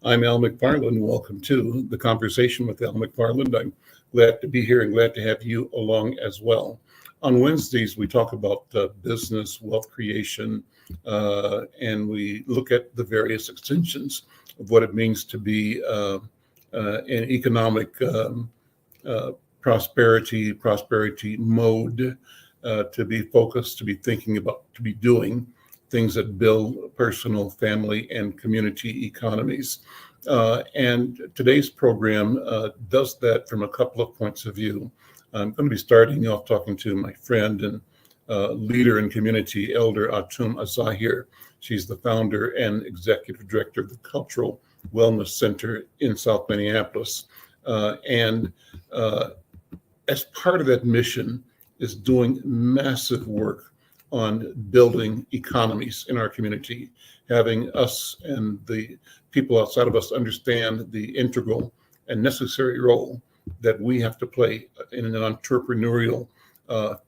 I'm Al McFarlane. Welcome to the Conversation with Al McFarlane. I'm glad to be here and glad to have you along as well. On Wednesdays, we talk about business, wealth creation, and we look at the various extensions of what it means to be in economic prosperity mode, to be focused, to be thinking about, to be doing things that build personal, family, and community economies. And today's program does that from a couple of points of view. I'm going to be starting off talking to my friend and leader in community, Elder Atum Azzahir. She's the founder and executive director of the Cultural Wellness Center in South Minneapolis. And as part of that mission is doing massive work on building economies in our community, having us and the people outside of us understand the integral and necessary role that we have to play in an entrepreneurial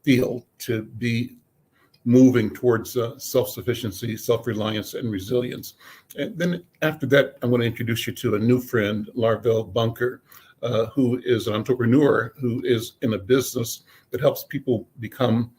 field to be moving towards self-sufficiency, self-reliance, and resilience. And then after that, I'm going to introduce you to a new friend, Larvel Bunker, who is an entrepreneur who is in a business that helps people become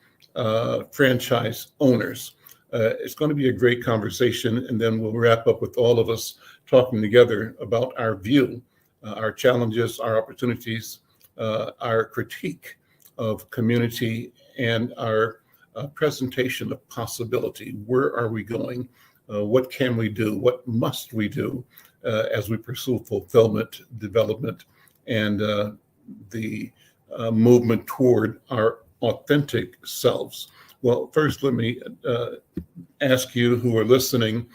franchise owners. It's going to be a great conversation, and then we'll wrap up with all of us talking together about our view, our challenges, our opportunities, our critique of community, and our presentation of possibility. Where are we going? What can we do? What must we do as we pursue fulfillment, development, and the movement toward our authentic selves? Well, first, let me ask you who are listening,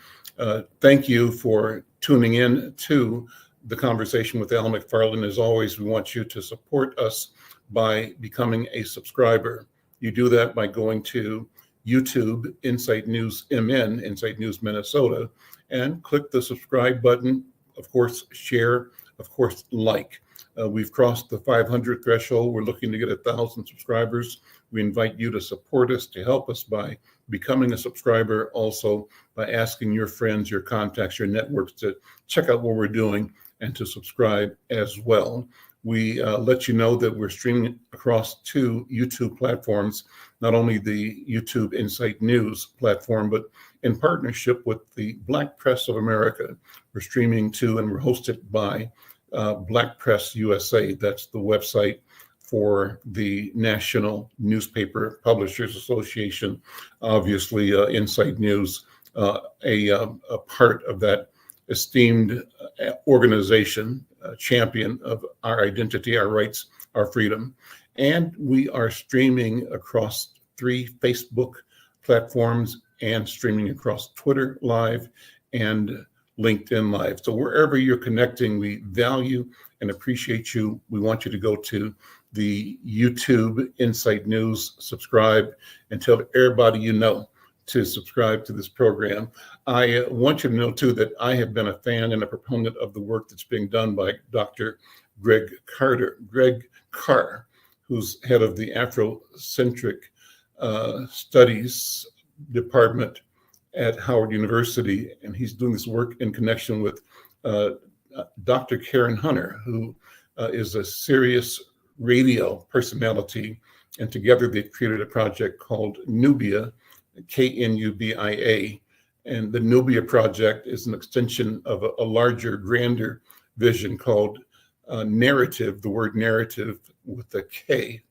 thank you for tuning in to the Conversation with Al McFarlane. As always, we want you to support us by becoming a subscriber. You do that by going to YouTube, Insight News MN, Insight News Minnesota, and click the subscribe button. Of course, share, of course, like. We've crossed the 500 threshold. We're looking to get 1,000 subscribers. We invite you to support us, to help us by becoming a subscriber, also by asking your friends, your contacts, your networks to check out what we're doing and to subscribe as well. We let you know that we're streaming across 2 YouTube platforms, not only the YouTube Insight News platform, but in partnership with the Black Press of America. We're streaming to and we're hosted by Black Press USA. That's the website for the National Newspaper Publishers Association. Obviously, Insight News, a part of that esteemed organization, champion of our identity, our rights, our freedom. And we are streaming across 3 Facebook platforms and streaming across Twitter Live and LinkedIn Live. So wherever you're connecting, we value and appreciate you. We want you to go to the YouTube Insight News, subscribe, and tell everybody you know to subscribe to this program. I want you to know, too, that I have been a fan and a proponent of the work that's being done by Dr. Greg Carr, who's head of the Afrocentric Studies Department at Howard University, and he's doing this work in connection with Dr. Karen Hunter, who is a serious radio personality, and together they've created a project called Nubia, Knubia, and the Nubia project is an extension of a larger, grander vision called narrative, the word narrative with a K,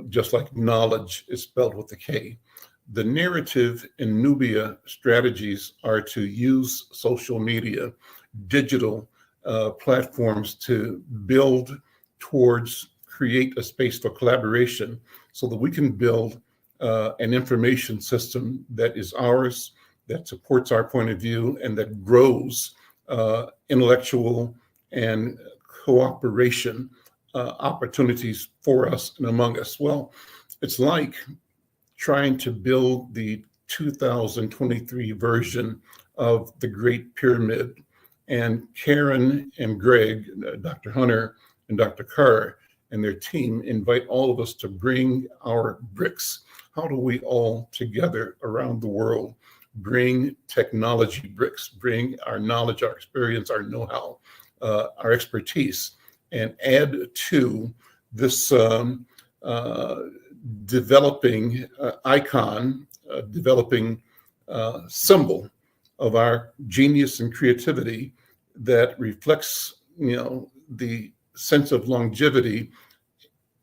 just like knowledge is spelled with a K. The narrative in Nubia strategies are to use social media, digital platforms to build towards, create a space for collaboration so that we can build an information system that is ours, that supports our point of view, and that grows intellectual and cooperation opportunities for us and among us. Well, it's like trying to build the 2023 version of the Great Pyramid. And Karen and Greg, Dr. Hunter and Dr. Carr and their team invite all of us to bring our bricks. How do we all together around the world bring technology bricks, bring our knowledge, our experience, our know-how, our expertise, and add to this developing icon, developing symbol of our genius and creativity that reflects, the sense of longevity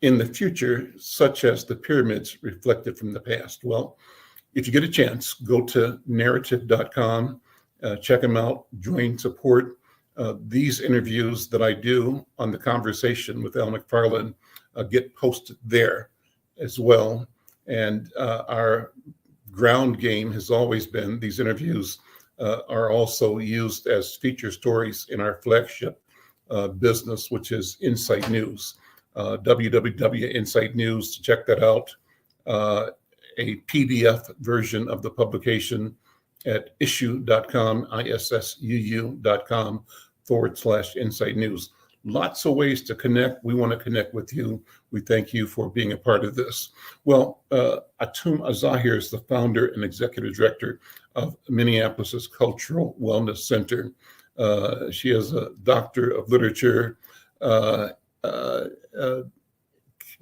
in the future, such as the pyramids reflected from the past. Well, if you get a chance, go to narrative.com, check them out, join, support. These interviews that I do on the Conversation with Al McFarlane get posted there as well. And our ground game has always been these interviews are also used as feature stories in our flagship business, which is Insight News. www Insight News, check that out. A PDF version of the publication at issuu.com, issuu.com/Insight News. Lots of ways to connect. We want to connect with you. We thank you for being a part of this. Well, Atum Azzahir is the founder and executive director of Minneapolis's Cultural Wellness Center. She is a doctor of literature.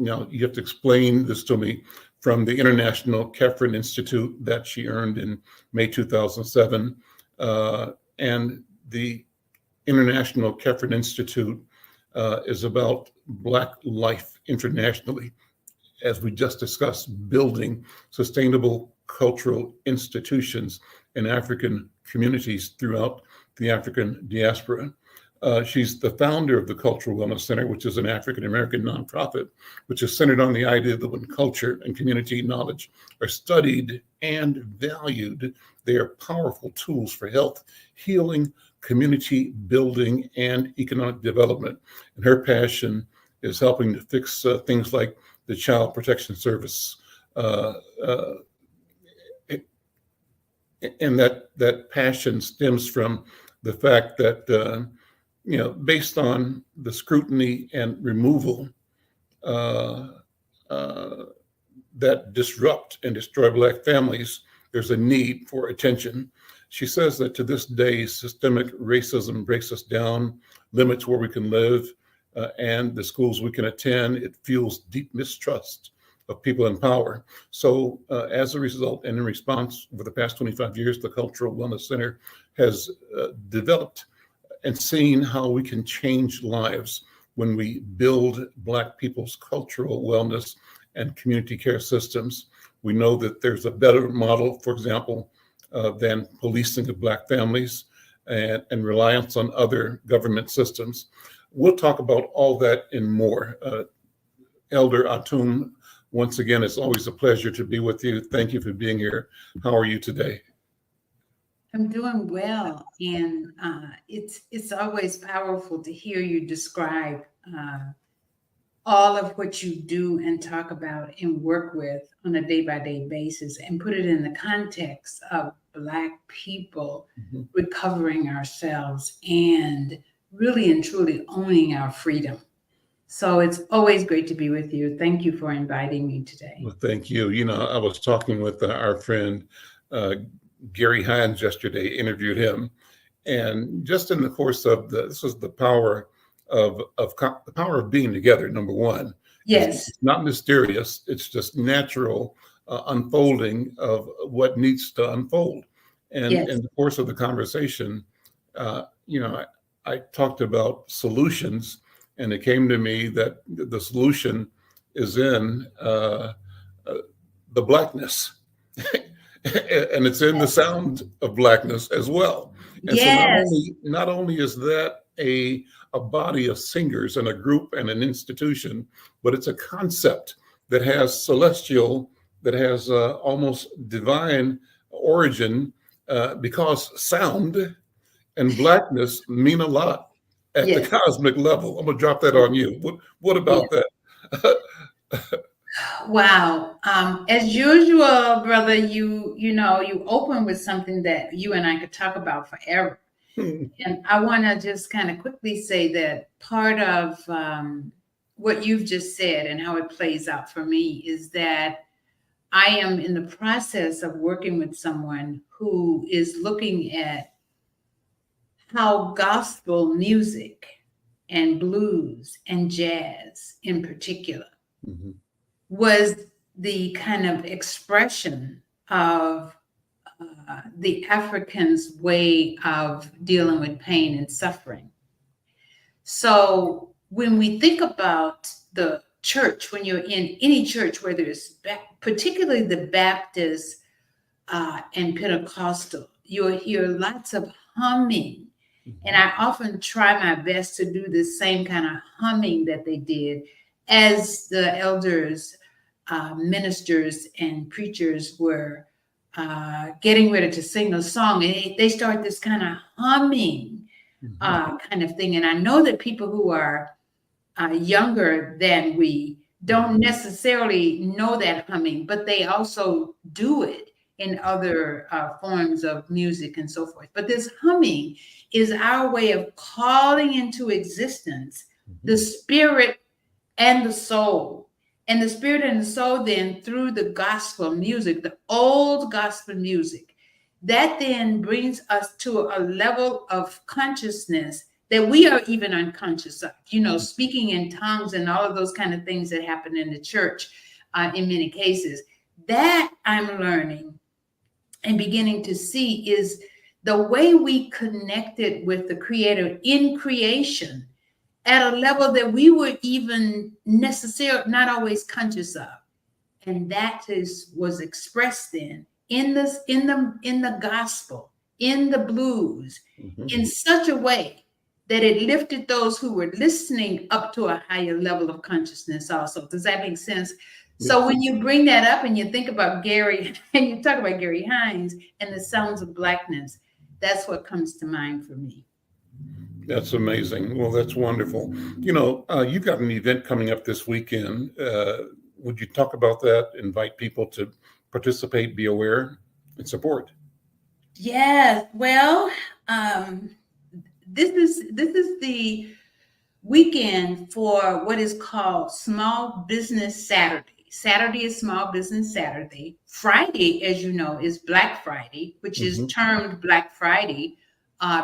Now, you have to explain this to me, from the International Kefren Institute that she earned in May 2007. And the International Kefren Institute is about Black life internationally, as we just discussed, building sustainable cultural institutions in African communities throughout the African diaspora. She's the founder of the Cultural Wellness Center, which is an African-American nonprofit, which is centered on the idea that when culture and community knowledge are studied and valued, they are powerful tools for health, healing, community building, and economic development. And her passion is helping to fix things like the Child Protection Service. And that passion stems from the fact that based on the scrutiny and removal that disrupt and destroy Black families, there's a need for attention. She says that to this day, systemic racism breaks us down, limits where we can live, and the schools we can attend. It fuels deep mistrust of people in power. So as a result, and in response, over the past 25 years, the Cultural Wellness Center has developed and seen how we can change lives when we build Black people's cultural wellness and community care systems. We know that there's a better model, for example, than policing of Black families and reliance on other government systems. We'll talk about all that and more. Elder Atum, once again, it's always a pleasure to be with you. Thank you for being here. How are you today? I'm doing well, and it's always powerful to hear you describe all of what you do and talk about and work with on a day-by-day basis, and put it in the context of Black people recovering ourselves and really and truly owning our freedom. So it's always great to be with you. Thank you for inviting me today. Well, thank you. I was talking with our friend Gary Hines yesterday, interviewed him, and just in the course of this was the power of the power of being together. Number one, yes, it's not mysterious. It's just natural unfolding of what needs to unfold. And yes, in the course of the conversation, I talked about solutions, and it came to me that the solution is in the Blackness. And it's in the sound of Blackness as well. And yes, so not only is that a body of singers and a group and an institution, but it's a concept that has celestial, that has almost divine origin, because sound and Blackness mean a lot at the yes, cosmic level. I'm gonna drop that on you. What about yes. that? Wow. As usual, brother, you open with something that you and I could talk about forever. And I want to just kind of quickly say that part of what you've just said and how it plays out for me is that I am in the process of working with someone who is looking at how gospel music and blues and jazz in particular Mm-hmm. was the kind of expression of the African's way of dealing with pain and suffering. So when we think about the church, when you're in any church, whether it's particularly the Baptist and Pentecostal, you'll hear lots of humming. And I often try my best to do the same kind of humming that they did as the elders, ministers, and preachers were getting ready to sing a song. And they start this kind of humming kind of thing. And I know that people who are younger than we don't necessarily know that humming, but they also do it in other forms of music and so forth. But this humming is our way of calling into existence the spirit and the soul. And the spirit and the soul then through the gospel music, the old gospel music, that then brings us to a level of consciousness that we are even unconscious of, speaking in tongues and all of those kind of things that happen in the church in many cases. That I'm learning and beginning to see is the way we connected with the Creator in creation at a level that we were even necessarily not always conscious of. And that was expressed then in the gospel, in the blues, in such a way that it lifted those who were listening up to a higher level of consciousness also. Does that make sense? Yes. So when you bring that up and you think about Gary, and you talk about Gary Hines and the sounds of blackness, that's what comes to mind for me. That's amazing. Well, that's wonderful. You've got an event coming up this weekend. Would you talk about that? Invite people to participate, be aware, and support. Yes. Well, this is the weekend for what is called Small Business Saturday. Saturday is Small Business Saturday. Friday, as you know, is Black Friday, which is termed Black Friday,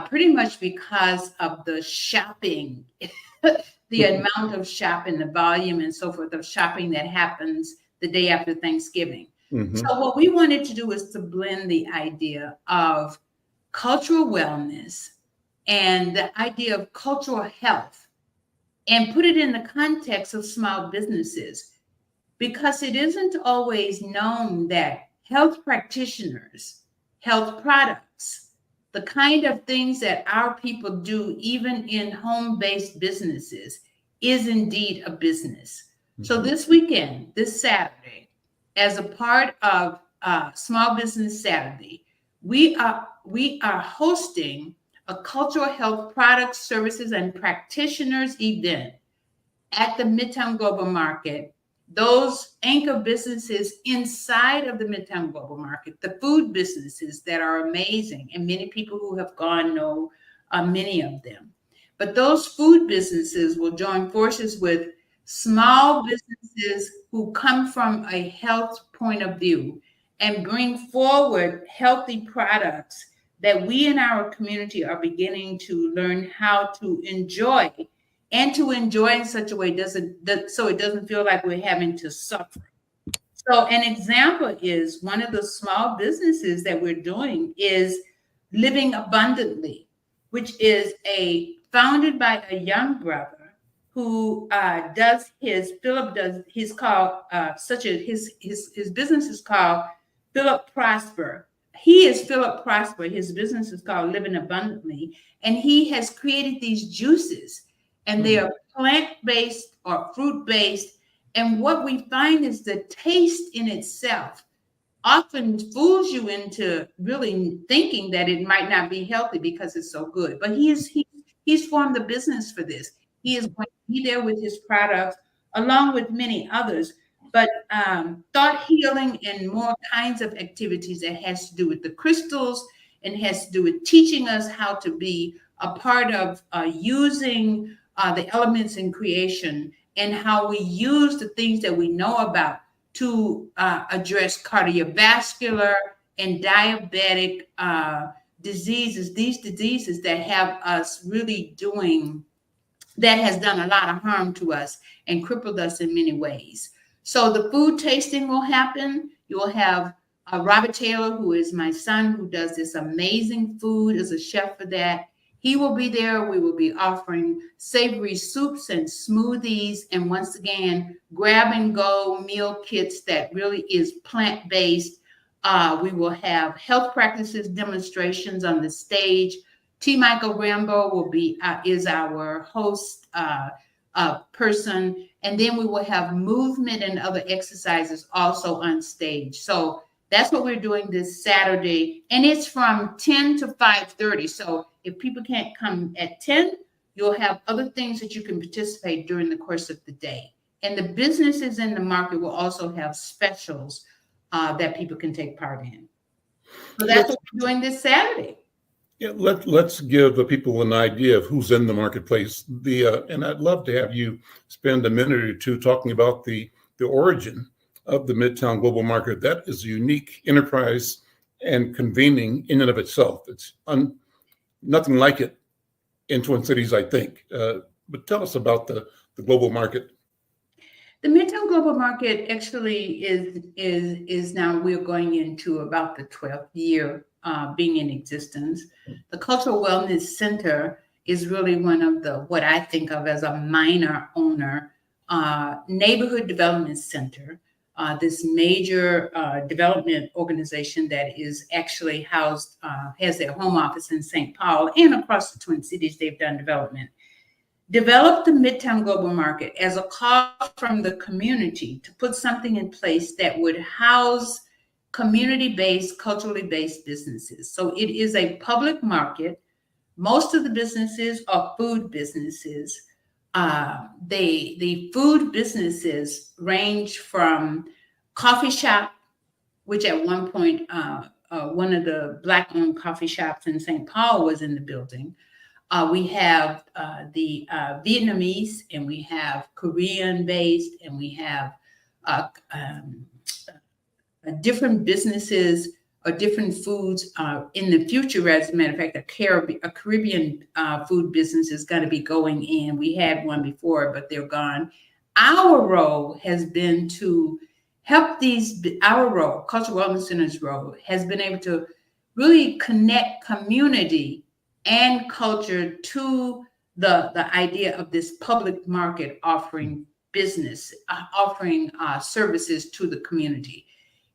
pretty much because of the shopping, the amount of shopping, the volume and so forth of shopping that happens the day after Thanksgiving. So what we wanted to do is to blend the idea of cultural wellness and the idea of cultural health and put it in the context of small businesses, because it isn't always known that health practitioners, health products, the kind of things that our people do, even in home-based businesses, is indeed a business. So this weekend, this Saturday, as a part of Small Business Saturday, we are hosting a cultural health products, services, and practitioners event at the Midtown Global Market. Those anchor businesses inside of the Midtown Global Market, the food businesses that are amazing, and many people who have gone know many of them. But those food businesses will join forces with small businesses who come from a health point of view and bring forward healthy products that we in our community are beginning to learn how to enjoy, and to enjoy in such a way so it doesn't feel like we're having to suffer. So an example is one of the small businesses that we're doing is Living Abundantly, which is founded by a young brother who his business is called Philip Prosper. He is Philip Prosper. His business is called Living Abundantly, and he has created these juices, and they are plant-based or fruit-based. And what we find is the taste in itself often fools you into really thinking that it might not be healthy because it's so good. But he's formed the business for this. He is going to be there with his products along with many others, but thought healing and more kinds of activities that has to do with the crystals and has to do with teaching us how to be a part of using the elements in creation and how we use the things that we know about to address cardiovascular and diabetic diseases, these diseases that have us really doing, that has done a lot of harm to us and crippled us in many ways. So the food tasting will happen. You will have Robert Taylor, who is my son, who does this amazing food, is a chef for that. He will be there. We will be offering savory soups and smoothies. And once again, grab and go meal kits that really is plant-based. We will have health practices demonstrations on the stage. T. Michael Rambo will be is our host person, and then we will have movement and other exercises also on stage. So that's what we're doing this Saturday, and it's from 10 to 5:30. So if people can't come at 10, you'll have other things that you can participate during the course of the day. And the businesses in the market will also have specials that people can take part in. So that's what we're doing this Saturday. Yeah, let's give the people an idea of who's in the marketplace. And I'd love to have you spend a minute or two talking about the origin of the Midtown Global Market. That is a unique enterprise and convening in and of itself. It's nothing like it in Twin Cities, I think. But tell us about the global market. The Midtown Global Market actually is now, we're going into about the 12th year being in existence. The Cultural Wellness Center is really one of the, what I think of as a minor owner neighborhood development center. This major development organization that is actually housed, has their home office in St. Paul and across the Twin Cities. They've done development. Developed the Midtown Global Market as a call from the community to put something in place that would house community-based, culturally based businesses. So it is a public market. Most of the businesses are food businesses. The food businesses range from coffee shop, which at one point, one of the Black-owned coffee shops in St. Paul was in the building. We have the Vietnamese, and we have Korean-based, and we have different businesses or different foods in the future. As a matter of fact, a Caribbean food business is going to be going in. We had one before, but they're gone. Our role has been to help our role, Cultural Wellness Center's role, has been able to really connect community and culture to the idea of this public market offering services to the community.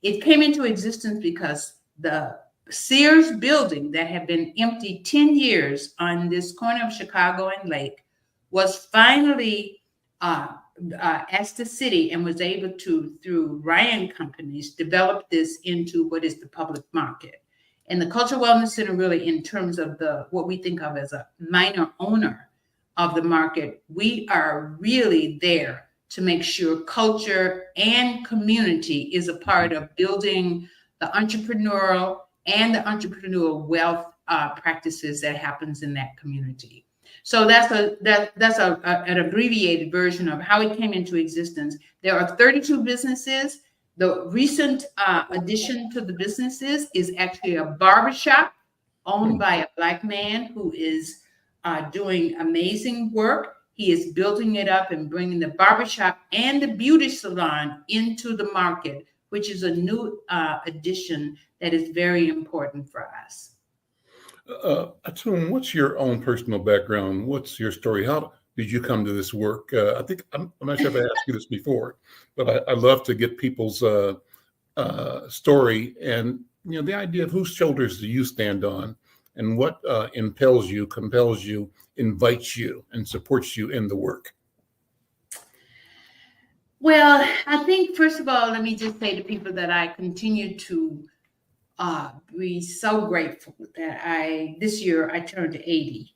It came into existence because the Sears building that had been empty 10 years on this corner of Chicago and Lake was finally asked the city and was able to, through Ryan Companies, develop this into what is the public market. And the Cultural Wellness Center really, in terms of what we think of as a minor owner of the market, we are really there to make sure culture and community is a part of building the entrepreneurial wealth practices that happens in that community. So that's an abbreviated version of how it came into existence. There are 32 businesses. The recent addition to the businesses is actually a barbershop owned by a Black man who is doing amazing work. He is building it up and bringing the barbershop and the beauty salon into the market, which is a new addition that is very important for us. Atum, what's your own personal background? What's your story? How did you come to this work? I think I'm not sure if I asked you this before, but I love to get people's story and the idea of whose shoulders do you stand on, and what impels you, compels you, invites you, and supports you in the work. Well, I think first of all, let me just say to people that I continue to be so grateful that this year I turned 80,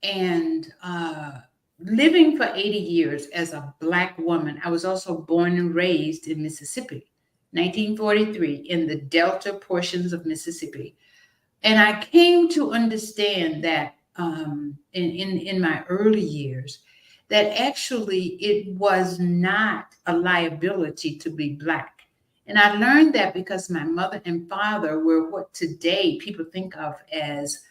and living for 80 years as a Black woman. I was also born and raised in Mississippi, 1943, in the Delta portions of Mississippi. And I came to understand that in my early years, that actually it was not a liability to be Black. And I learned that because my mother and father were what today people think of as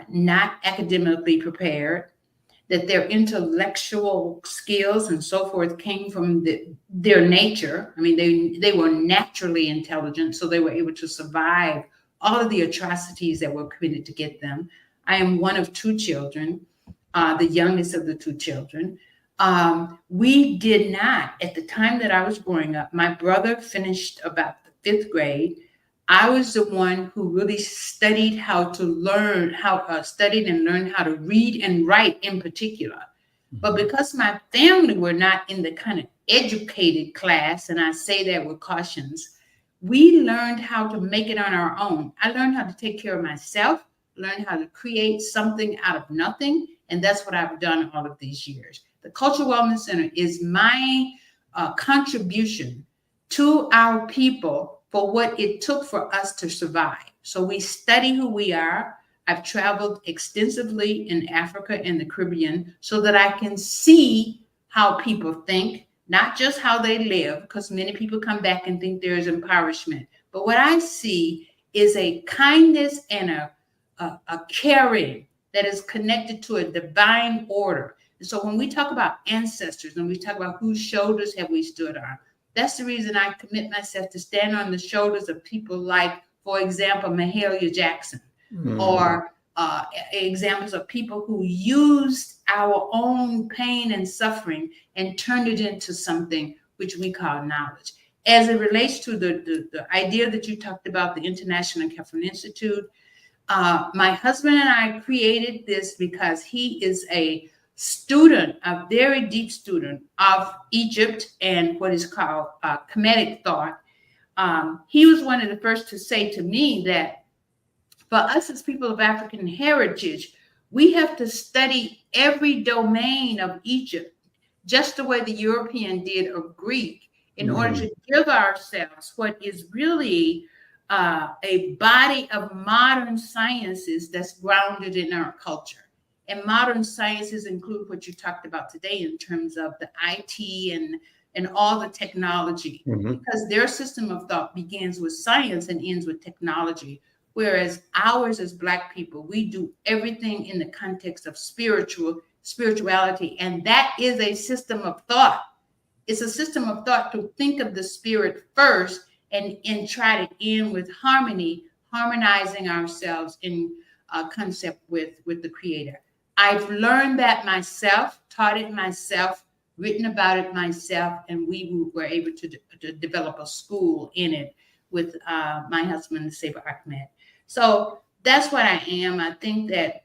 not academically prepared, that their intellectual skills and so forth came from their nature. I mean, they were naturally intelligent, so they were able to survive all of the atrocities that were committed to get them. I am one of two children, the youngest of the two children. We did not, at the time that I was growing up, my brother finished about the fifth grade. I was the one who really studied how to learn, studied and learned how to read and write in particular. But because my family were not in the kind of educated class, and I say that with cautions, we learned how to make it on our own. I learned how to take care of myself, learned how to create something out of nothing. And that's what I've done all of these years. The Cultural Wellness Center is my contribution to our people for what it took for us to survive. So we study who we are. I've traveled extensively in Africa and the Caribbean so that I can see how people think, not just how they live, because many people come back and think there is impoverishment. But what I see is a kindness and a caring that is connected to a divine order. And so when we talk about ancestors and we talk about whose shoulders have we stood on, that's the reason I commit myself to stand on the shoulders of people like, for example, Mahalia Jackson, or examples of people who used our own pain and suffering and turned it into something which we call knowledge. As it relates to the idea that you talked about, the International Catholic Institute, my husband and I created this because he is a student, a very deep student of Egypt and what is called Kemetic thought. He was one of the first to say to me that for us as people of African heritage, we have to study every domain of Egypt, just the way the European did of Greek, in order to give ourselves what is really a body of modern sciences that's grounded in our culture. And modern sciences include what you talked about today in terms of the IT and all the technology, because their system of thought begins with science and ends with technology. Whereas ours as Black people, we do everything in the context of spirituality. And that is a system of thought. It's a system of thought to think of the spirit first and try to end with harmony, harmonizing ourselves in concept with the Creator. I've learned that myself, taught it myself, written about it myself, and we were able to develop a school in it with my husband, Saber Ahmed. So that's what I am. I think that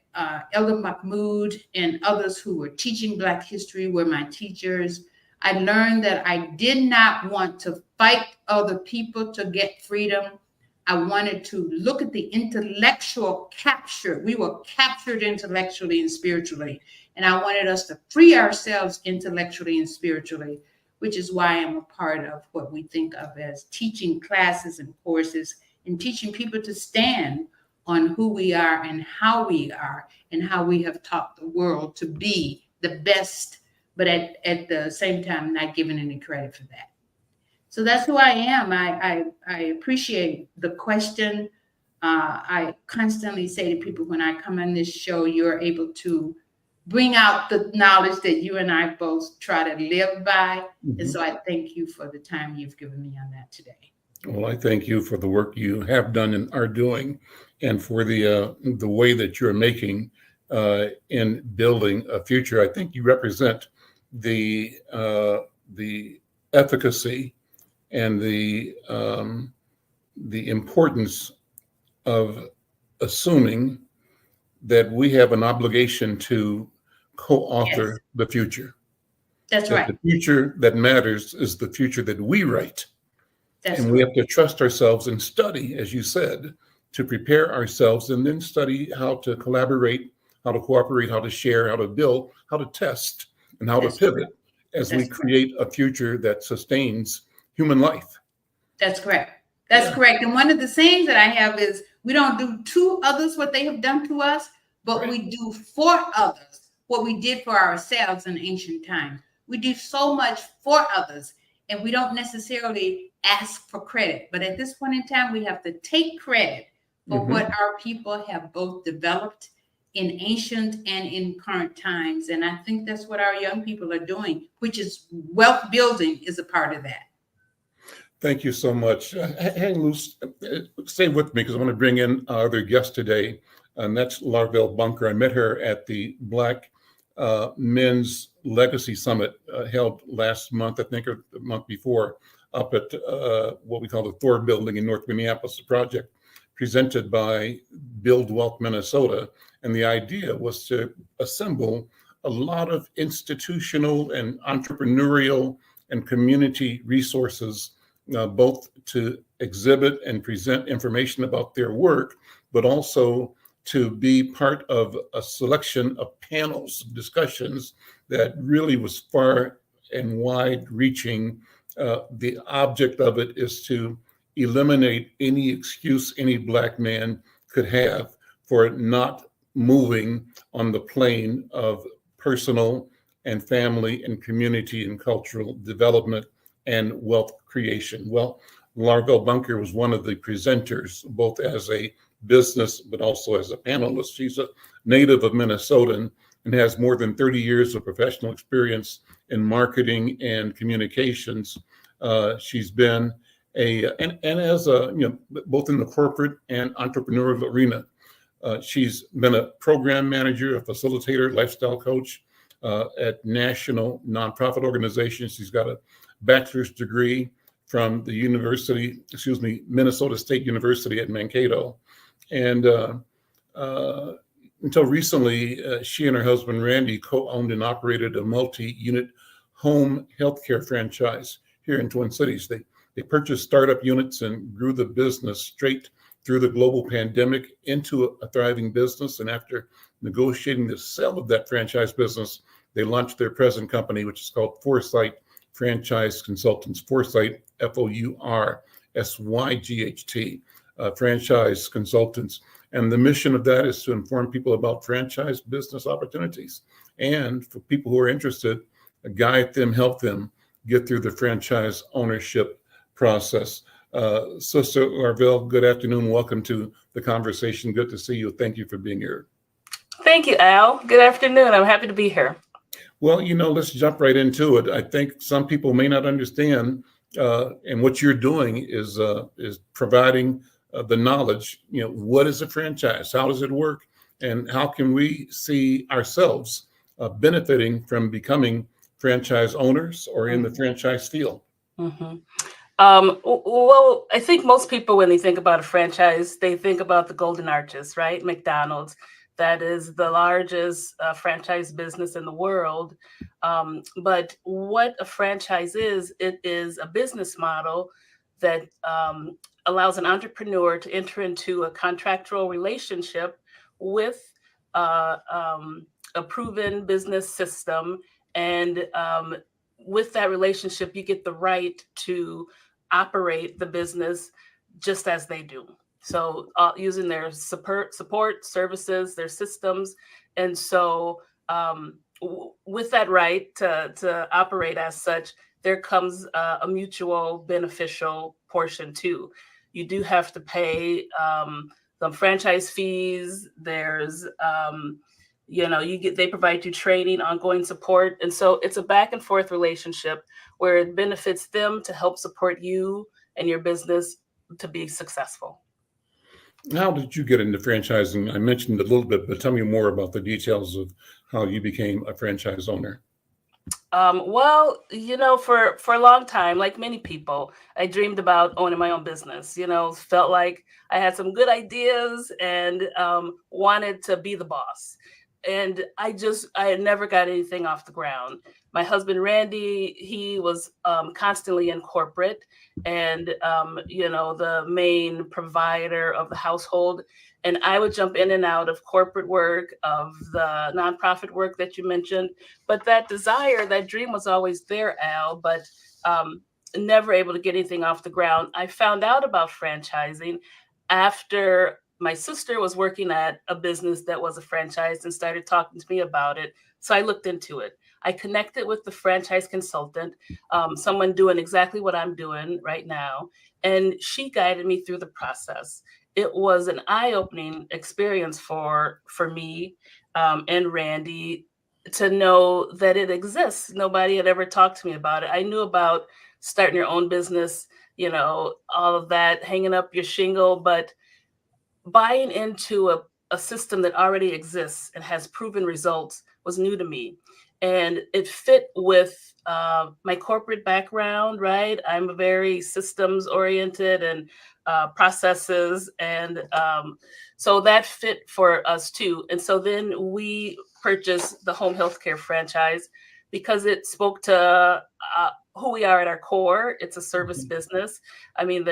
Elder Mahmoud and others who were teaching Black history were my teachers. I learned that I did not want to fight other people to get freedom. I wanted to look at the intellectual capture. We were captured intellectually and spiritually. And I wanted us to free ourselves intellectually and spiritually, which is why I'm a part of what we think of as teaching classes and courses and teaching people to stand on who we are and how we have taught the world to be the best, but at the same time, not giving any credit for that. So that's who I am. I appreciate the question. I constantly say to people when I come on this show, you're able to bring out the knowledge that you and I both try to live by. And so I thank you for the time you've given me on that today. Well, I thank you for the work you have done and are doing, and for the way that you're making in building a future. I think you represent the efficacy and the importance of assuming that we have an obligation to co-author the future. That's right. The future that matters is the future that we write. And we have to trust ourselves and study, as you said, to prepare ourselves, and then study how to collaborate, how to cooperate, how to share, how to build, how to test, and how to pivot as we create a future that sustains human life. That's correct. That's correct. And one of the sayings that I have is, we don't do to others what they have done to us, but we do for others what we did for ourselves in ancient times. We do so much for others. and we don't necessarily ask for credit. But at this point in time, we have to take credit for what our people have both developed in ancient and in current times. And I think that's what our young people are doing, which is wealth building is a part of that. Thank you so much. Hang loose, stay with me because I want to bring in our other guest today, and that's Larvel Bunker. I met her at the Black Men's Legacy Summit held last month, I think, or the month before, up at what we call the Thor Building in North Minneapolis, a project presented by Build Wealth Minnesota. And the idea was to assemble a lot of institutional and entrepreneurial and community resources, both to exhibit and present information about their work, but also to be part of a selection of panels, discussions that really was far and wide reaching. The object of it is to eliminate any excuse any Black man could have for not moving on the plane of personal and family and community and cultural development and wealth creation. Well, Larvel Bunker was one of the presenters, both as a business, but also as a panelist. She's a native of Minnesota and has more than 30 years of professional experience in marketing and communications. She's been and as a, both in the corporate and entrepreneurial arena. She's been a program manager, a facilitator, lifestyle coach at national nonprofit organizations. She's got a bachelor's degree from the Minnesota State University at Mankato. And until recently, she and her husband, Randy, co-owned and operated a multi-unit home healthcare franchise here in Twin Cities. They purchased startup units and grew the business straight through the global pandemic into a thriving business. And after negotiating the sale of that franchise business, they launched their present company, which is called Foresight Franchise Consultants. Foresight, Forsyght, franchise consultants. And the mission of that is to inform people about franchise business opportunities. And for people who are interested, guide them, help them get through the franchise ownership process. Sister Larvel, good afternoon. Welcome to the conversation. Good to see you. Thank you for being here. Thank you, Al. Good afternoon. I'm happy to be here. Well, let's jump right into it. I think some people may not understand, and what you're doing is providing the knowledge. What is a franchise? How does it work? And how can we see ourselves benefiting from becoming franchise owners or in the franchise field? Mm-hmm. Well, I think most people, when they think about a franchise, they think about the Golden Arches, right? McDonald's. That is the largest franchise business in the world. But what a franchise is, it is a business model that allows an entrepreneur to enter into a contractual relationship with a proven business system. And with that relationship, you get the right to operate the business just as they do. So using their support services, their systems. And so with that right to operate as such, there comes a mutual beneficial portion too. You do have to pay some franchise fees. There's, they provide you training, ongoing support. And so it's a back and forth relationship where it benefits them to help support you and your business to be successful. How did you get into franchising? I mentioned a little bit, but tell me more about the details of how you became a franchise owner. Well, for a long time, like many people, I dreamed about owning my own business, felt like I had some good ideas and wanted to be the boss. And I had never got anything off the ground. My husband, Randy, he was constantly in corporate and, the main provider of the household. And I would jump in and out of corporate work, of the nonprofit work that you mentioned. But that desire, that dream was always there, Al, but never able to get anything off the ground. I found out about franchising after my sister was working at a business that was a franchise and started talking to me about it. So I looked into it. I connected with the franchise consultant, someone doing exactly what I'm doing right now, and she guided me through the process. It was an eye-opening experience for me and Randy to know that it exists. Nobody had ever talked to me about it. I knew about starting your own business, all of that, hanging up your shingle, but buying into a system that already exists and has proven results was new to me. And it fit with my corporate background, right? I'm very systems oriented and processes. And so that fit for us too. And so then we purchased the home healthcare franchise because it spoke to who we are at our core. It's a service business. I mean,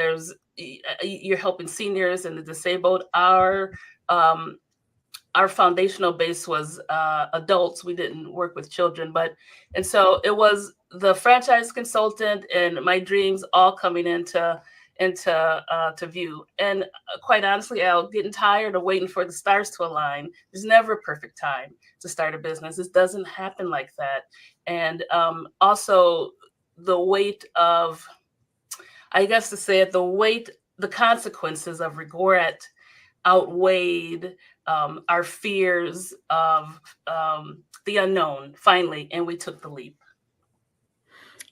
you're helping seniors and the disabled. Our foundational base was adults. We didn't work with children, and so it was the franchise consultant and my dreams all coming into to view. And quite honestly, Al, getting tired of waiting for the stars to align. There's never a perfect time to start a business. It doesn't happen like that. And also the weight of, I guess to say it, the consequences of regret outweighed our fears of the unknown finally, and we took the leap.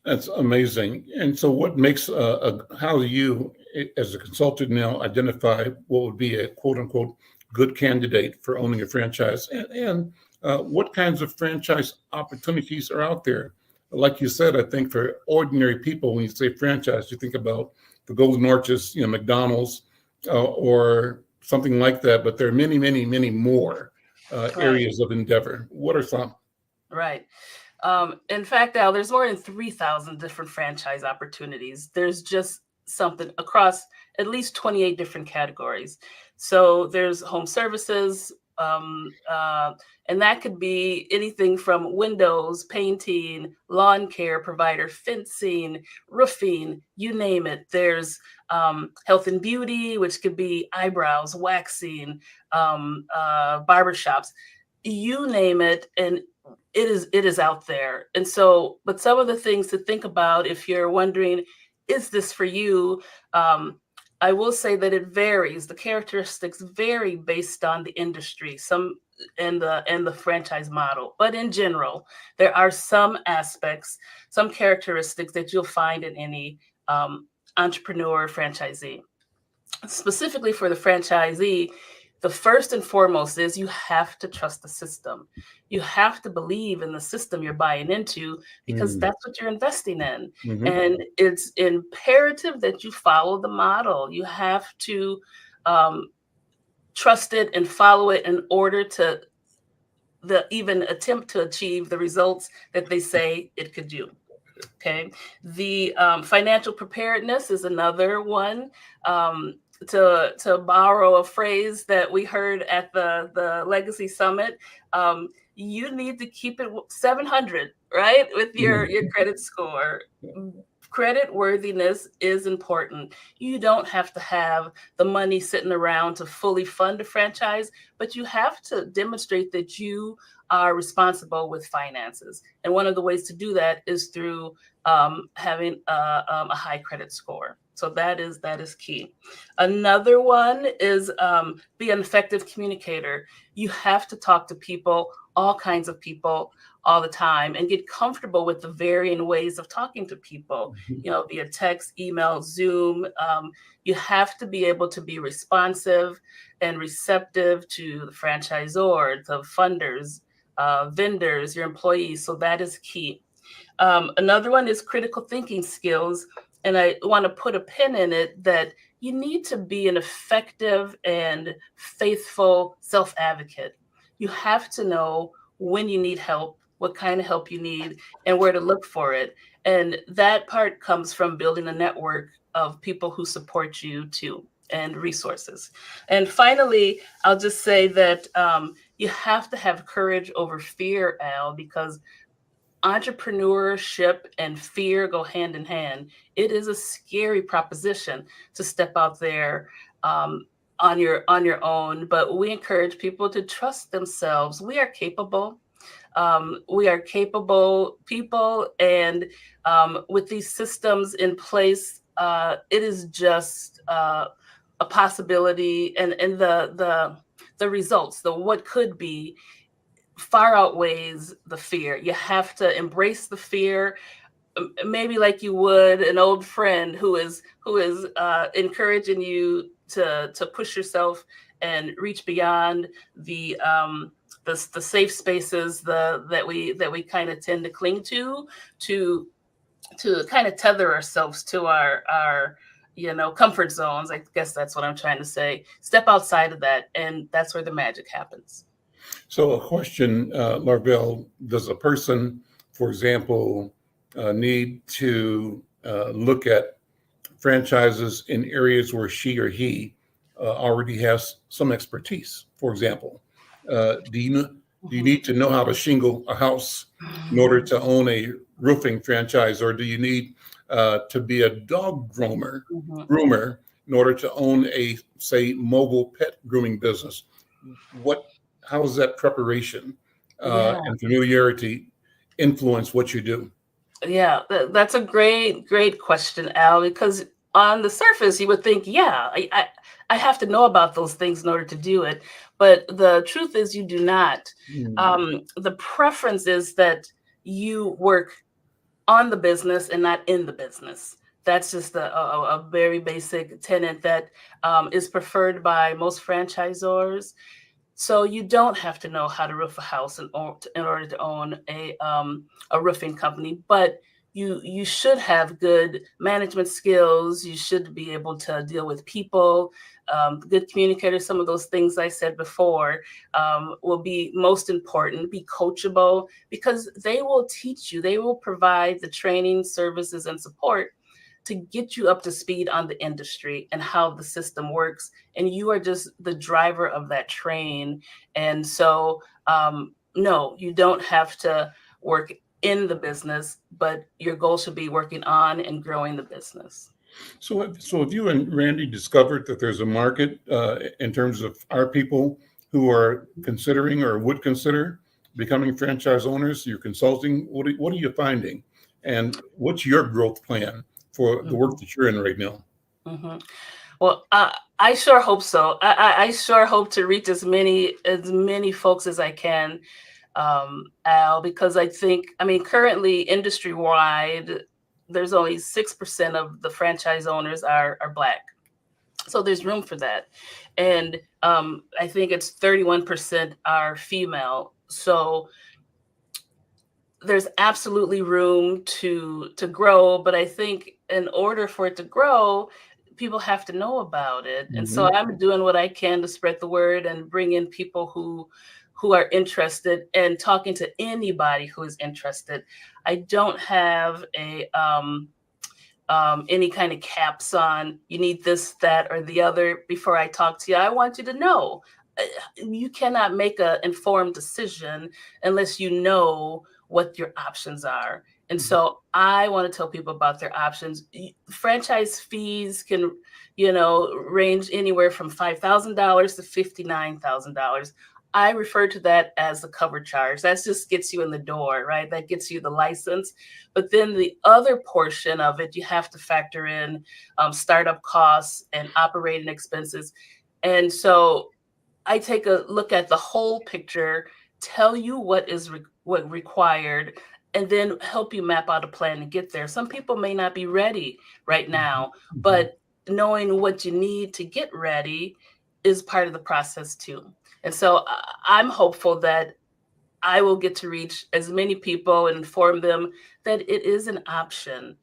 That's amazing. And so what makes, how do you, as a consultant now, identify what would be a quote unquote good candidate for owning a franchise? And what kinds of franchise opportunities are out there? Like you said, I think for ordinary people, when you say franchise, you think about the Golden Arches, McDonald's, or something like that. But there are many, many, many more areas of endeavor. What are some? Right. In fact, Al, there's more than 3,000 different franchise opportunities. There's just something across at least 28 different categories. So there's home services, and that could be anything from windows, painting, lawn care provider, fencing, roofing, you name it. There's health and beauty, which could be eyebrows, waxing, barbershops, you name it. And it is out there. And so, but some of the things to think about if you're wondering, is this for you? I will say that it varies. The characteristics vary based on the industry, and the franchise model. But in general, there are some aspects, some characteristics that you'll find in any entrepreneur or franchisee. Specifically for the franchisee, the first and foremost is you have to trust the system. You have to believe in the system you're buying into, because that's what you're investing in. Mm-hmm. And it's imperative that you follow the model. You have to trust it and follow it in order to even attempt to achieve the results that they say it could do. Okay. The financial preparedness is another one. To borrow a phrase that we heard at the Legacy Summit, you need to keep it 700, right? With your credit score. Credit worthiness is important. You don't have to have the money sitting around to fully fund a franchise, but you have to demonstrate that you are responsible with finances. And one of the ways to do that is through having a high credit score. So that is key. Another one is be an effective communicator. You have to talk to people, all kinds of people, all the time, and get comfortable with the varying ways of talking to people, via text, email, Zoom. You have to be able to be responsive and receptive to the franchisor, the funders, vendors, your employees. So that is key. Another one is critical thinking skills. And I want to put a pin in it that you need to be an effective and faithful self-advocate. You have to know when you need help, what kind of help you need, and where to look for it. And that part comes from building a network of people who support you too, and resources. And finally, I'll just say that you have to have courage over fear, Al, because entrepreneurship and fear go hand in hand. It is a scary proposition to step out there on your own, but we encourage people to trust themselves. We are capable. We are capable people, and with these systems in place, it is just a possibility, and the results, the what could be, far outweighs the fear. You have to embrace the fear, maybe like you would an old friend who is encouraging you to push yourself and reach beyond the safe spaces that we kind of tend to cling to kind of tether ourselves to our comfort zones. I guess that's what I'm trying to say. Step outside of that, and that's where the magic happens. So a question, Larvel, does a person, for example, need to look at franchises in areas where she or he already has some expertise? For example, do you need to know how to shingle a house in order to own a roofing franchise, or do you need to be a dog groomer in order to own a, say, mobile pet grooming business? How does that preparation and familiarity influence what you do? Yeah, that's a great question, Al, because on the surface, you would think, yeah, I have to know about those things in order to do it. But the truth is you do not. The preference is that you work on the business and not in the business. That's just a very basic tenet that is preferred by most franchisors. So you don't have to know how to roof a house in order to own a roofing company, but you should have good management skills. You should be able to deal with people, good communicators. Some of those things I said before will be most important. Be coachable, because they will teach you. They will provide the training, services, and support to get you up to speed on the industry and how the system works. And you are just the driver of that train. And so, no, you don't have to work in the business, but your goal should be working on and growing the business. So have you and Randy discovered that there's a market in terms of our people who are considering or would consider becoming franchise owners? You're consulting. What are you finding? And what's your growth plan for the work that you're in right now? Well, I sure hope so. I sure hope to reach as many folks as I can, Al, because I mean, currently industry wide, there's only 6% of the franchise owners are Black. So there's room for that. And I think it's 31% are female. So there's absolutely room to grow. But I think in order for it to grow, people have to know about it. And so I'm doing what I can to spread the word and bring in people who are interested, and talking to anybody who is interested. I don't have any kind of caps on you need this, that, or the other before I talk to you. I want you to know you cannot make an informed decision unless you know what your options are. And so I want to tell people about their options. Franchise fees can, range anywhere from $5,000 to $59,000. I refer to that as the cover charge. That just gets you in the door, right? That gets you the license. But then the other portion of it, you have to factor in startup costs and operating expenses. And so I take a look at the whole picture, tell you what is what required, and then help you map out a plan to get there. Some people may not be ready right now, but knowing what you need to get ready is part of the process too. And so I'm hopeful that I will get to reach as many people and inform them that it is an option.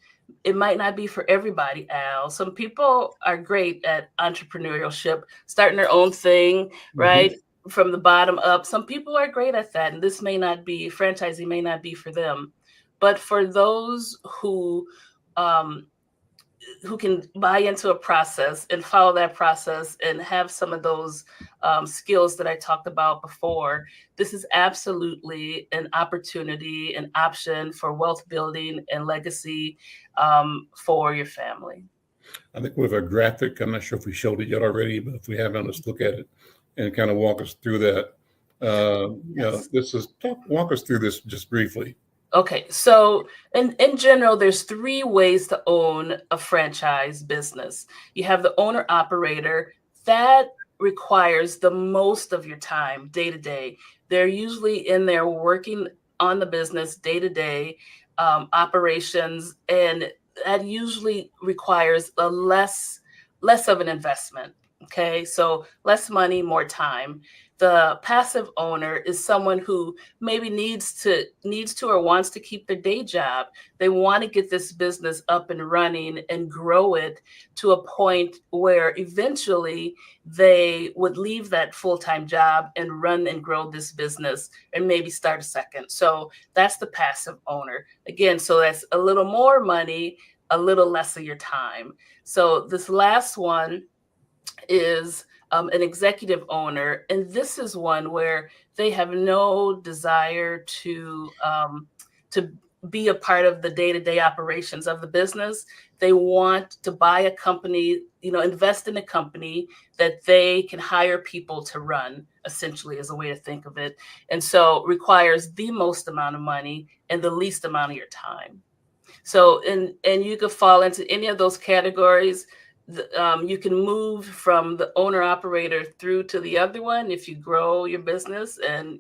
It might not be for everybody, Al. Some people are great at entrepreneurship, starting their own thing, right? From the bottom up. Some people are great at that. And this may not be, franchising may not be for them. But for those who can buy into a process and follow that process and have some of those skills that I talked about before, this is absolutely an opportunity, an option for wealth building and legacy for your family. I think we have a graphic. I'm not sure if we showed it yet already, but if we haven't, let's look at it and kind of walk us through that. Yes. Walk us through this just briefly. Okay, so in general, there's three ways to own a franchise business. You have the owner operator. That requires the most of your time day to day. They're usually in there working on the business day to day operations, and that usually requires a less of an investment. Okay, so less money, more time. The passive owner is someone who maybe needs to or wants to keep their day job. They want to get this business up and running and grow it to a point where eventually they would leave that full-time job and run and grow this business and maybe start a second. So that's the passive owner. Again, so that's a little more money, a little less of your time. So this last one is an executive owner, and this is one where they have no desire to be a part of the day-to-day operations of the business. They want to buy a company, invest in a company that they can hire people to run, essentially, is a way to think of it. And so requires the most amount of money and the least amount of your time. So, and you could fall into any of those categories. You can move from the owner operator through to the other one if you grow your business and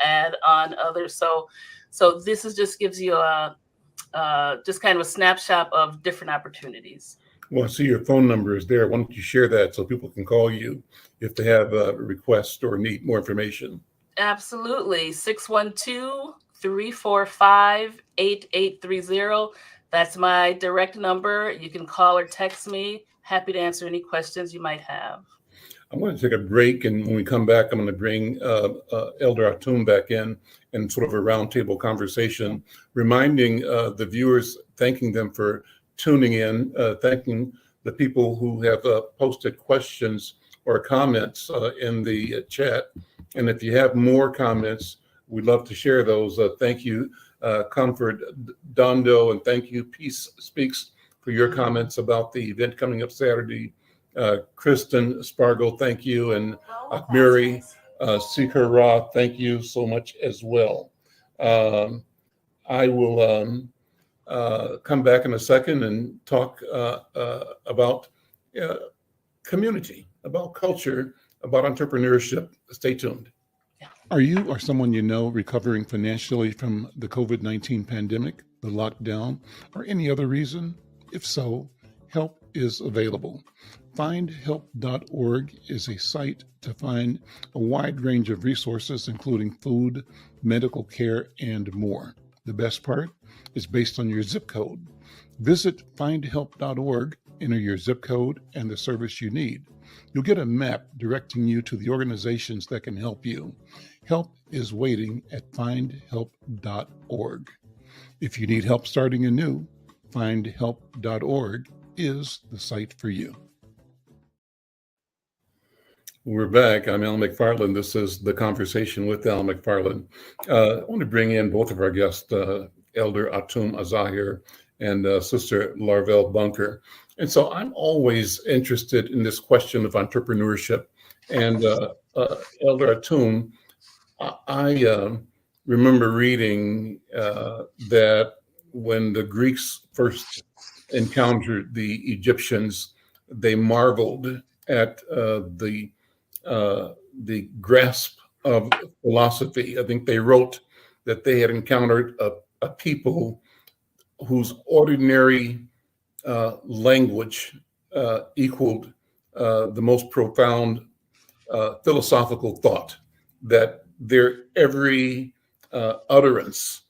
add on others. So this just gives you a just kind of a snapshot of different opportunities. Well, I see your phone number is there. Why don't you share that so people can call you if they have a request or need more information? Absolutely. 612-345-8830. That's my direct number. You can call or text me. Happy to answer any questions you might have. I'm going to take a break, and when we come back, I'm going to bring Elder Atum back in sort of a roundtable conversation, reminding the viewers, thanking them for tuning in, thanking the people who have posted questions or comments in the chat. And if you have more comments, we'd love to share those. Thank you, Comfort Dondo, and thank you, Peace Speaks, for your comments about the event coming up Saturday. Kristen Spargo, thank you, and Mary Seeker Ra, thank you so much as well. I will come back in a second and talk about community, about culture, about entrepreneurship. Stay tuned. Are you or someone you know recovering financially from the COVID-19 pandemic, the lockdown, or any other reason? If so, help is available. Findhelp.org is a site to find a wide range of resources, including food, medical care, and more. The best part is based on your zip code. Visit findhelp.org, enter your zip code and the service you need. You'll get a map directing you to the organizations that can help you. Help is waiting at findhelp.org. If you need help starting anew, findhelp.org is the site for you. We're back. I'm Al McFarlane. This is the Conversation with Al McFarlane. I want to bring in both of our guests, Elder Atum Azzahir and Sister Larvel Bunker. And so I'm always interested in this question of entrepreneurship. And Elder Atum, I remember reading that when the Greeks first encountered the Egyptians, they marveled at the grasp of philosophy. I think they wrote that they had encountered a people whose ordinary language equaled the most profound philosophical thought, that their every utterance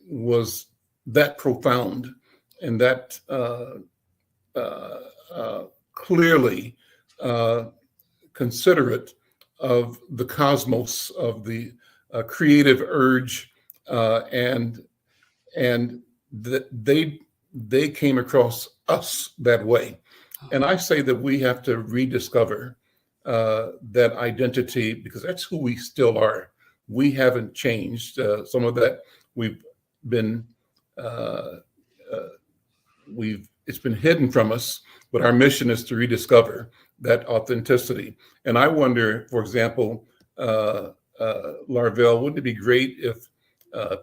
was that profound and that clearly considerate of the cosmos, of the creative urge, and that they came across us that way. And I say that we have to rediscover that identity, because that's who we still are. We haven't changed. Some of that it's been hidden from us, but our mission is to rediscover that authenticity. And I wonder, for example, Larvel, wouldn't it be great if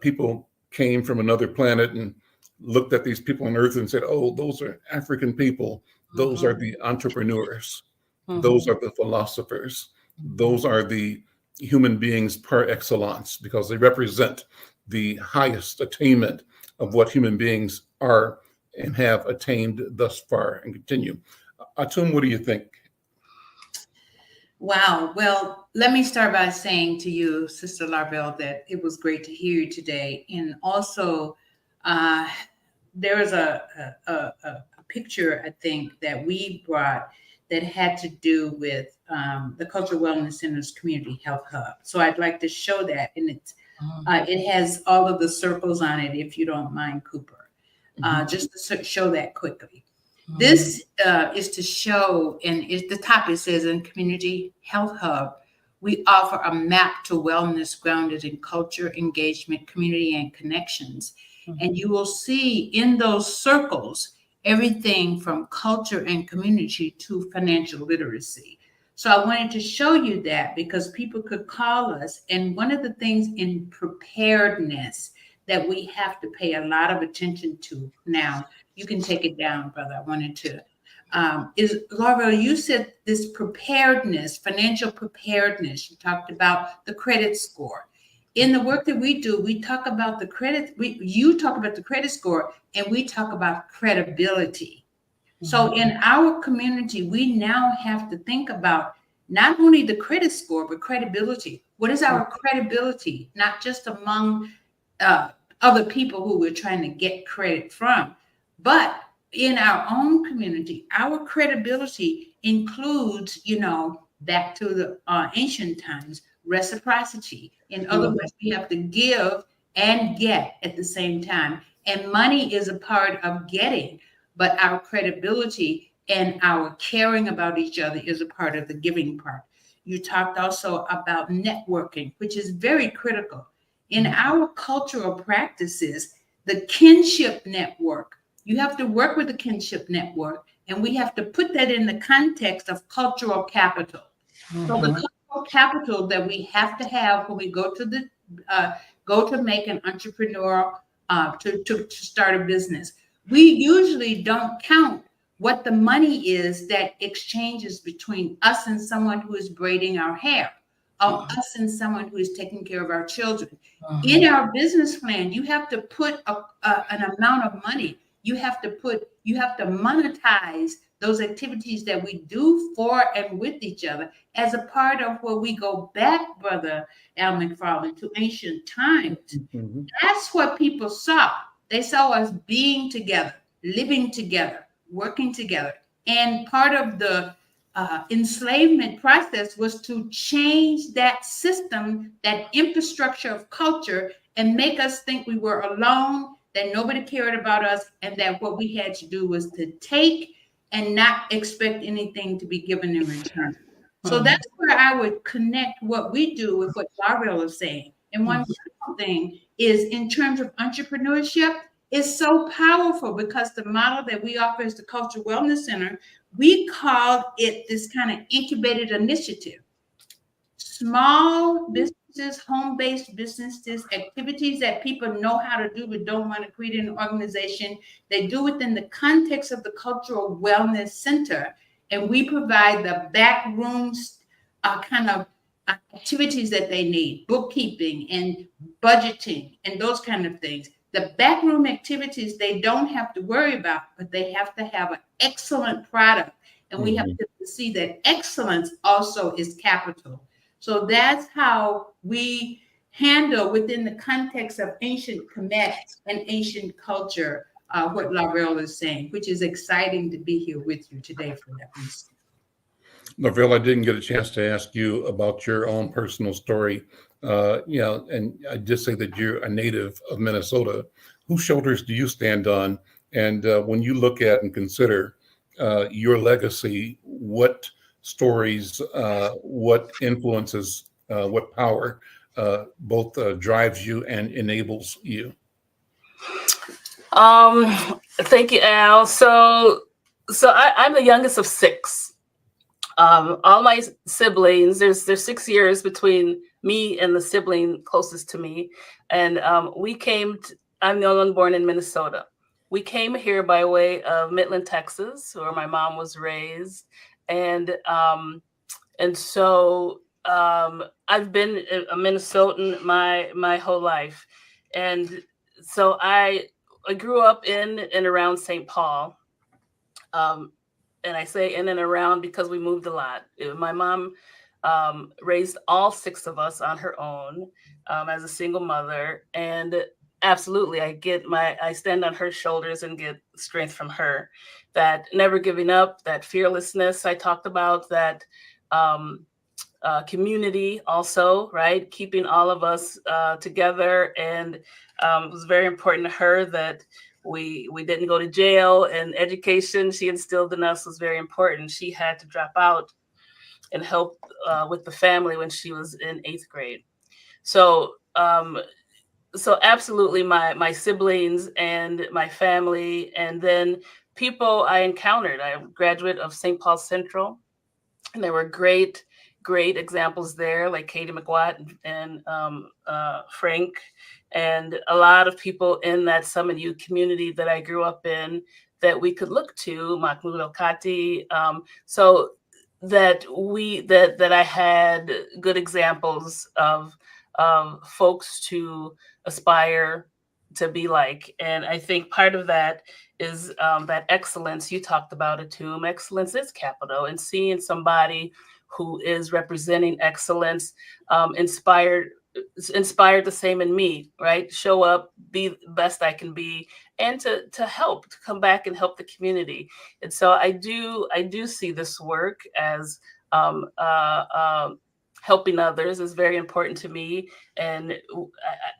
people came from another planet and looked at these people on Earth and said, oh, those are African people. Those are the entrepreneurs. Those are the philosophers. Those are the human beings par excellence, because they represent the highest attainment of what human beings are and have attained thus far and continue. Atum, what do you think? Wow. Well, let me start by saying to you, Sister Larvel, that it was great to hear you today. And also, there is a picture, I think, that we brought that had to do with the Cultural Wellness Center's Community Health Hub. So I'd like to show that. And it has all of the circles on it, if you don't mind, Cooper, just to show that quickly. This is to show, and the top it says, in Community Health Hub, we offer a map to wellness grounded in culture, engagement, community, and connections. And you will see in those circles everything from culture and community to financial literacy. So I wanted to show you that because people could call us. And one of the things in preparedness that we have to pay a lot of attention to now, you can take it down, brother. I wanted to, is Laura, you said this preparedness, financial preparedness. You talked about the credit score. In the work that we do, we talk about the credit, you talk about the credit score, and we talk about credibility. So in our community, we now have to think about not only the credit score, but credibility. What is our credibility, not just among other people who we're trying to get credit from, but in our own community? Our credibility includes, back to the ancient times, reciprocity. In other words, we have to give and get at the same time. And money is a part of getting, but our credibility and our caring about each other is a part of the giving part. You talked also about networking, which is very critical. In our cultural practices, the kinship network, you have to work with the kinship network, and we have to put that in the context of cultural capital. So the cultural capital that we have to have when we go to make an entrepreneur, to start a business, we usually don't count what the money is that exchanges between us and someone who is braiding our hair, or us and someone who is taking care of our children. In our business plan, you have to put an amount of money. You have to monetize those activities that we do for and with each other as a part of where we go back, Brother Al McFarlane, to ancient times. That's what people saw. They saw us being together, living together, working together. And part of the enslavement process was to change that system, that infrastructure of culture, and make us think we were alone, that nobody cared about us, and that what we had to do was to take and not expect anything to be given in return. So that's where I would connect what we do with what Larvel is saying. And one thing is, in terms of entrepreneurship, is so powerful because the model that we offer as the Cultural Wellness Center, we called it this kind of incubated initiative. Small businesses, home-based businesses, activities that people know how to do but don't want to create an organization. They do within the context of the Cultural Wellness Center, and we provide the back rooms kind of activities that they need, bookkeeping and budgeting and those kind of things. The backroom activities they don't have to worry about, but they have to have an excellent product. And we have to see that excellence also is capital. So that's how we handle within the context of ancient Kemet and ancient culture, what Larvel is saying, which is exciting to be here with you today for that reason. Larvel, I didn't get a chance to ask you about your own personal story. And I just say that you're a native of Minnesota. Whose shoulders do you stand on? And when you look at and consider your legacy, what stories, what influences, what power both drives you and enables you? Thank you, Al. So I'm the youngest of six. All my siblings, there's 6 years between me and the sibling closest to me. And I'm the only one born in Minnesota. We came here by way of Midland, Texas, where my mom was raised. And so I've been a Minnesotan my whole life. And so I grew up in and around St. Paul. And I say in and around because we moved a lot. My mom raised all 6 of us on her own as a single mother. And absolutely, I stand on her shoulders and get strength from her. That never giving up, that fearlessness I talked about, that community also, right? Keeping all of us together. And it was very important to her that we didn't go to jail, and education she instilled in us was very important. She had to drop out and help with the family when she was in 8th grade. So absolutely my siblings and my family, and then people I encountered. I'm a graduate of St. Paul Central, and there were great examples there, like Katie McWatt and Frank, and a lot of people in that Summit Youth community that I grew up in that we could look to, Mahmoud El-Khati, so that I had good examples of folks to aspire to be like. And I think part of that is that excellence. You talked about it too. Excellence is capital, and seeing somebody who is representing excellence inspired the same in me, right? Show up, be the best I can be, and to come back and help the community. And so I do see this work as helping others is very important to me, and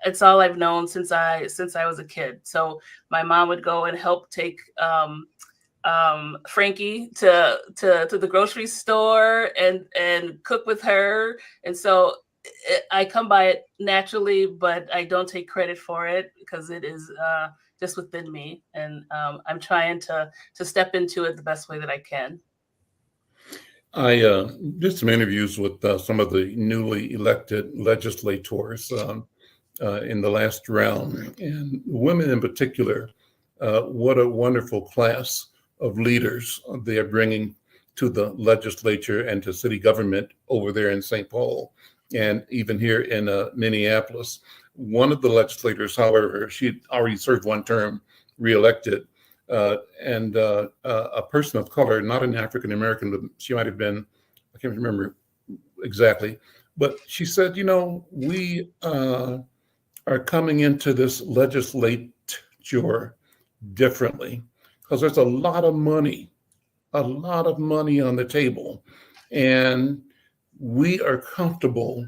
it's all I've known since I was a kid. So my mom would go and help take Frankie to the grocery store and cook with her. And so I come by it naturally, but I don't take credit for it because it is just within me. And I'm trying to step into it the best way that I can. I did some interviews with some of the newly elected legislators in the last round, and women in particular. What a wonderful class of leaders they are bringing to the legislature and to city government over there in St. Paul, and even here in Minneapolis. One of the legislators, however, she already served one term, reelected, and a person of color, not an African American, but she might have been, I can't remember exactly, but she said, we are coming into this legislature differently because there's a lot of money on the table, and we are comfortable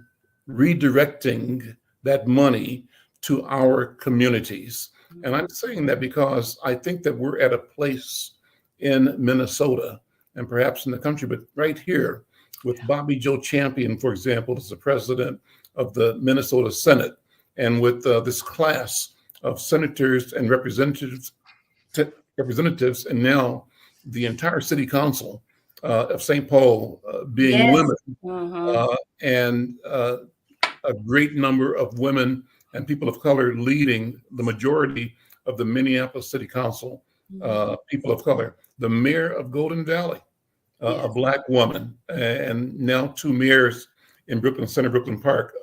redirecting that money to our communities. And I'm saying that because I think that we're at a place in Minnesota and perhaps in the country, but right here with Bobby Joe Champion, for example, as the president of the Minnesota Senate, and with this class of senators and representatives, and now the entire city council of St. Paul being women, and a great number of women and people of color leading the majority of the Minneapolis City Council, people of color. The mayor of Golden Valley, a Black woman, and now 2 mayors in Brooklyn Center, Brooklyn Park,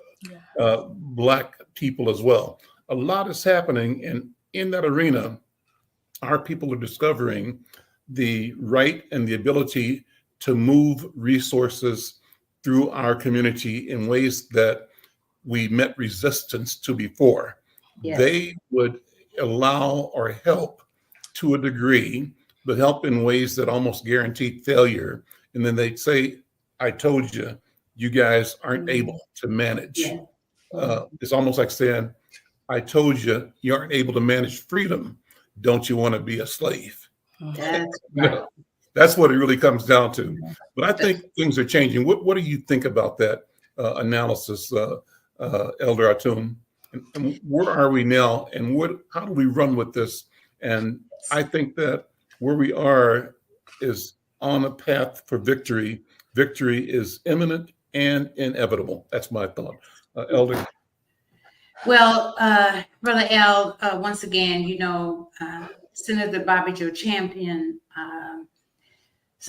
Black people as well. A lot is happening, and in that arena, our people are discovering the right and the ability to move resources through our community in ways that we met resistance to before. Yes. They would allow or help to a degree, but help in ways that almost guaranteed failure. And then they'd say, I told you, you guys aren't able to manage. It's almost like saying, I told you, you aren't able to manage freedom. Don't you want to be a slave? That's what it really comes down to. But I think things are changing. What do you think about that analysis, Elder Atum? And where are we now? And how do we run with this? And I think that where we are is on a path for victory victory is imminent and inevitable. That's my thought. Elder? Well, Brother Al, once again, Senator Bobby Joe Champion,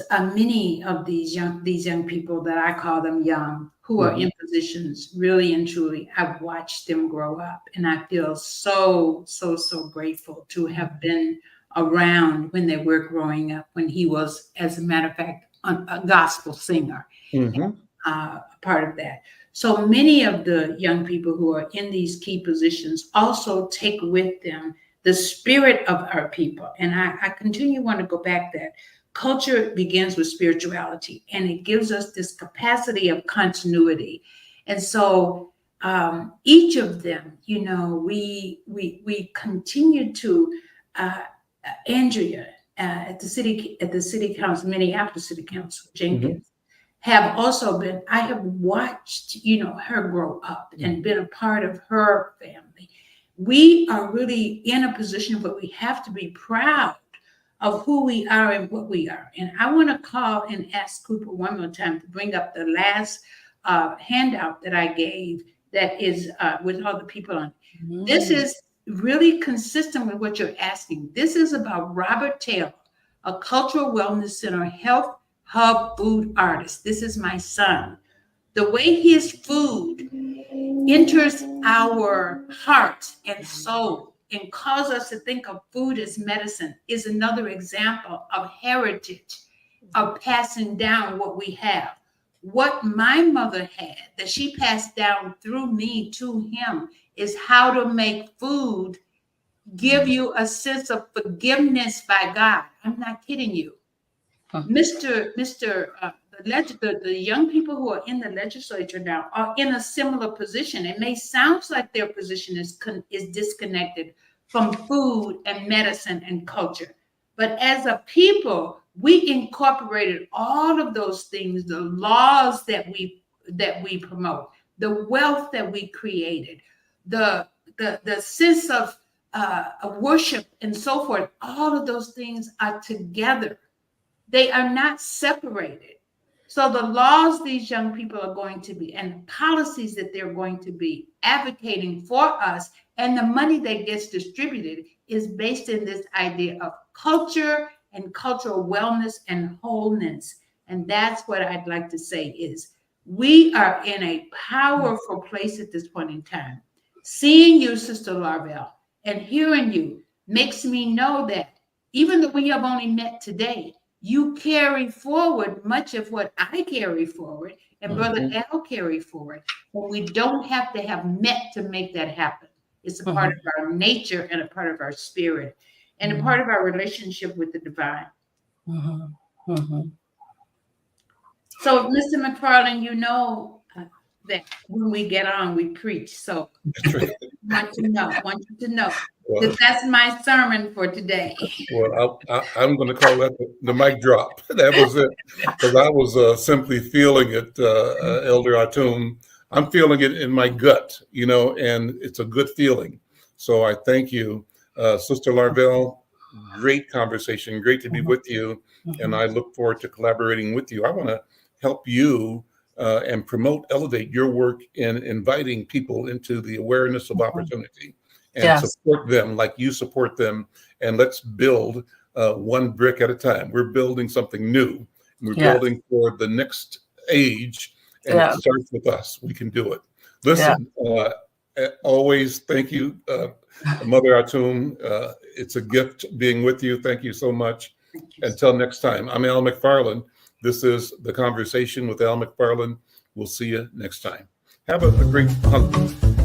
many of these young people that I call them young, who are in positions, really and truly, I've watched them grow up, and I feel so grateful to have been around when they were growing up, when he was, as a matter of fact, a gospel singer, part of that. So many of the young people who are in these key positions also take with them the spirit of our people. And I continue want to go back that culture begins with spirituality, and it gives us this capacity of continuity. And so each of them, we continue to Andrea at the city council, Minneapolis City Council, Jenkins, have also been, I have watched, her grow up and been a part of her family. We are really in a position where we have to be proud of who we are and what we are. And I want to call and ask Cooper one more time to bring up the last handout that I gave that is with all the people on. This is really consistent with what you're asking. This is about Robert Taylor, a cultural wellness center health hub food artist. This is my son. The way his food enters our heart and soul and cause us to think of food as medicine is another example of heritage, of passing down what we have. What my mother had that she passed down through me to him is how to make food give you a sense of forgiveness by God. I'm not kidding you. The young people who are in the legislature now are in a similar position. It may sound like their position is disconnected from food and medicine and culture. But as a people, we incorporated all of those things, the laws that we promote, the wealth that we created, the sense of worship and so forth. All of those things are together. They are not separated. So the laws these young people are going to be, and the policies that they're going to be advocating for us, and the money that gets distributed is based in this idea of culture and cultural wellness and wholeness. And that's what I'd like to say is we are in a powerful place at this point in time. Seeing you, Sister Larvel, and hearing you makes me know that even though we have only met today, you carry forward much of what I carry forward and Brother Al carry forward. But we don't have to have met to make that happen. It's a part of our nature and a part of our spirit and a part of our relationship with the divine. So, Mr. McFarlane, that when we get on, we preach. So want you to know that that's my sermon for today. Well, I'm going to call that the mic drop. That was it. Because I was simply feeling it, Elder Atum. I'm feeling it in my gut, and it's a good feeling. So I thank you. Sister Larvel, great conversation. Great to be with you. And I look forward to collaborating with you. I want to help you and promote, elevate your work in inviting people into the awareness of opportunity and support them like you support them. And let's build one brick at a time. We're building something new. We're building for the next age, and it starts with us. We can do it. Listen, always thank you, Mother Atum. It's a gift being with you. Thank you so much. Until next time, I'm Al McFarlane. This is The Conversation with Al McFarlane. We'll see you next time. Have a great hunt.